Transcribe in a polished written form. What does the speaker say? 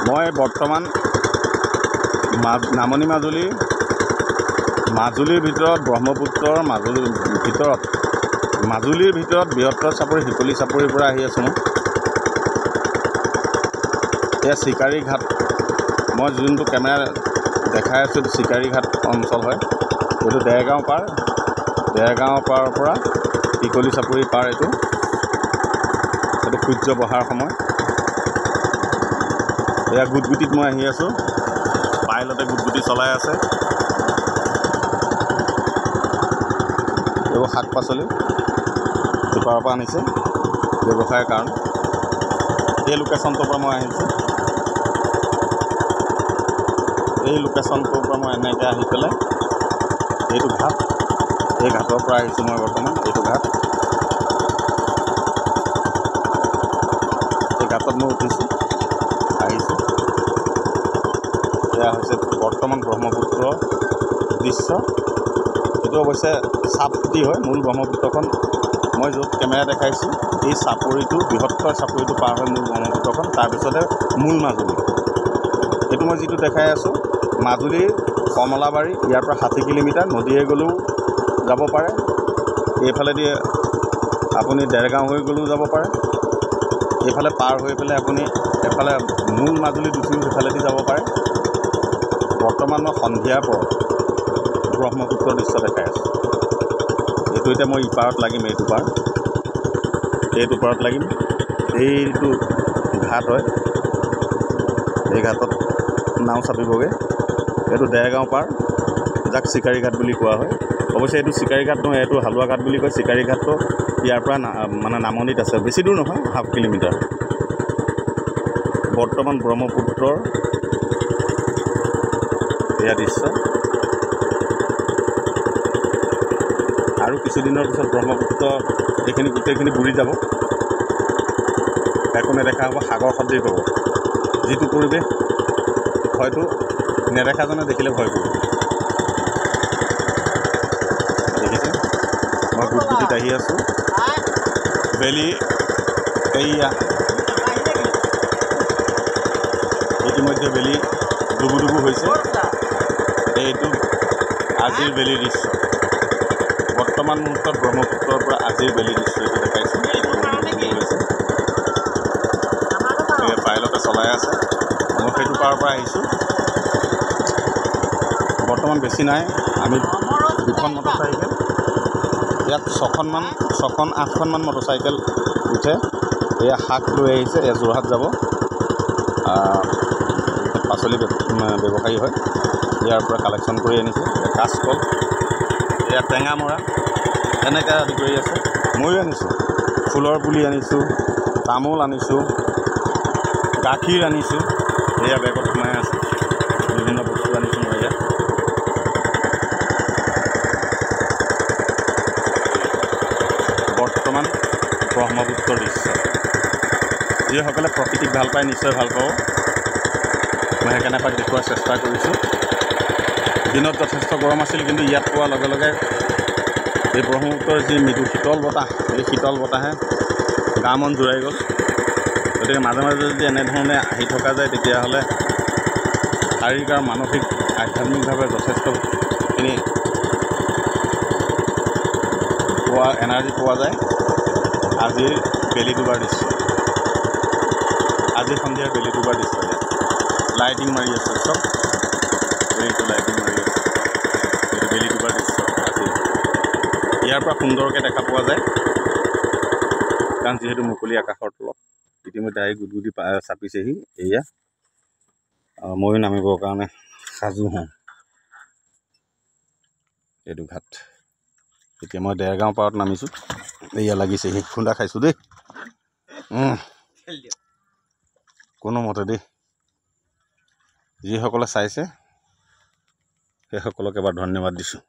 মই বৰ্তমান নামনি মাজুলীৰ ভিতৰত ব্ৰহ্মপুত্ৰৰ মাজুলীৰ ভিতৰত বৃহত্তৰ চাপৰি শিকলি চাপৰিৰ পৰা আহি আছোঁ মই। এয়া চিকাৰী ঘাট, মই যোনটো কেমেৰা দেখাই আছোঁ এইটো চিকাৰী ঘাট অঞ্চল হয়। এইটো দেৰগাঁও পাৰৰ পৰা শিকলি চাপৰি পাৰ। এইটো সূৰ্য বহাৰ সময়। এয়া গুটগুটিত মই আহি আছোঁ, পাইলতে গুটগুটি চলাই আছে। এইবোৰ শাক পাচলি সিপাৰৰ পৰা আনিছে ব্যৱসায়ৰ কাৰণে। এই লোকেশ্যনটোৰ পৰা মই আহিছোঁ, এই লোকেশ্যনটোৰ পৰা মই এনেকৈ আহি পেলাই এইটো ঘাট, এই ঘাটৰ পৰা আহিছোঁ মই বৰ্তমান। এইটো ঘাট, এই ঘাটত মই উঠিছোঁ, আহিছোঁ। এয়া হৈছে বৰ্তমান ব্ৰহ্মপুত্ৰৰ দৃশ্য। এইটো অৱশ্যে চাপটি হয়, মূল ব্ৰহ্মপুত্ৰখন মই য'ত কেমেৰা দেখাইছোঁ এই চাপৰিটো, বৃহত্তৰ চাপৰিটো পাৰ হয় মূল ব্ৰহ্মপুত্ৰখন। তাৰপিছতে মূল মাজুলী। এইটো মই যিটো দেখাই আছোঁ মাজুলীৰ কমলাবাৰী, ইয়াৰ পৰা 60 কিলোমিটাৰ। নদীয়ে গ'লেও যাব পাৰে, এইফালেদি আপুনি দেৰগাঁও হৈ গ'লেও যাব পাৰে। এইফালে পাৰ হৈ পেলাই আপুনি এফালে মূল মাজুলীত উঠিও সেইফালেদি যাব পাৰে। বৰ্তমান মই সন্ধিয়াৰ পৰা ব্ৰহ্মপুত্ৰৰ দৃশ্য দেখাই আছোঁ। এইটো এতিয়া মই ইপাৰত লাগিম, এইটো পাৰত লাগিম। এইটো ঘাট হয়, এই ঘাটত নাও চাপিবগৈ। এইটো দেৰগাঁও পাৰ, যাক চিকাৰী ঘাট বুলি কোৱা হয়। অৱশ্যে এইটো চিকাৰী ঘাট নহয়, এইটো হালোৱা ঘাট বুলি কয়। চিকাৰী ঘাটটো ইয়াৰ পৰা মানে নামনিত আছে, বেছি দূৰ নহয়, 1/2 কিলোমিটাৰ। বৰ্তমান ব্ৰহ্মপুত্ৰৰ এয়া দৃশ্য। আৰু কিছুদিনৰ পিছত ব্ৰহ্মপুত্ৰ এইখিনি গোটেইখিনি বুৰি যাব, একো নেদেখা হ'ব, সাগৰ সদৃশ হ'ব। যিটো পৰিৱেশ হয়তো নেদেখাজনে দেখিলে ভয় কৰিব। দেখিছে, মই গুটগুটিত আহি আছোঁ। বেলি এইয়া ইতিমধ্যে বেলি ডুবু হৈছে। এইটো আজিৰ বেলিৰ দৃশ্য। বৰ্তমান মুহূৰ্তত ব্ৰহ্মপুত্ৰৰ পৰা আজিৰ বেলিৰ দৃশ্য এইটো দেখাইছোঁ। পাইলতে চলাই আছে, মই সেইটো পাৰৰ পৰা আহিছোঁ। বৰ্তমান বেছি নাই, আমি 2খন মটৰচাইকেল, ইয়াত 8খনমান মটৰচাইকেল উঠে। এয়া শাক লৈ আহিছে, এয়া যোৰহাট যাব। পাচলি ব্যৱসায়ী হয়, ইয়াৰ পৰা কালেকশ্যন কৰি আনিছে। কাচকল, এয়া টেঙামৰা, এনেকৈ আদি কৰি আছে। ময়ো আনিছোঁ, ফুলৰ পুলি আনিছোঁ, তামোল আনিছোঁ, গাখীৰ আনিছোঁ। এয়া বেগত সোমাই আছে, বিভিন্ন বস্তু আনিছোঁ মই ইয়াত। বৰ্তমান ব্ৰহ্মপুত্ৰৰ দৃশ্য। যিসকলে প্ৰকৃতিক ভাল পায় নিশ্চয় ভাল পাব। মই সেইকাৰণে এপাক দেখুওৱাৰ চেষ্টা কৰিছোঁ। দিনত যথেষ্ট গৰম আছিল, কিন্তু ইয়াত পোৱাৰ লগে লগে এই ব্ৰহ্মপুত্ৰৰ যি মৃদু শীতল বতাহ, এই শীতল বতাহে গা মন জোৰাই গ'ল। গতিকে মাজে মাজে যদি এনেধৰণে আহি থকা যায়, তেতিয়াহ'লে শাৰীৰিক আৰু মানসিক আধ্যাত্মিকভাৱে যথেষ্টখিনি এনাৰ্জি পোৱা যায়। আজিৰ বেলি ডুবাৰ দৃশ্য, আজি সন্ধিয়াৰ বেলি ডুবাৰ দৃশ্য। ইয়াত লাইটিং মাৰি আছে, চব এইটো লাইটিং মাৰি আছে। এইটো বেলি ডুবাৰ দৃশ্য। আজি ইয়াৰ পৰা সুন্দৰকৈ দেখা পোৱা যায়, কাৰণ যিহেতু মুকলি আকাশৰ তলত ইতিমধ্যে আহি গুটগুটি চাপিছেহি। এয়া ময়ো নামিবৰ কাৰণে সাজু হওঁ। এইটো ঘাট, এতিয়া মই দেৰগাঁও পাৰত নামিছোঁ। এয়া লাগিছেহি, খুন্দা খাইছোঁ দেই, কোনোমতে দেই। যিসকলে চাইছে সেইসকলক এবাৰ ধন্যবাদ দিছোঁ।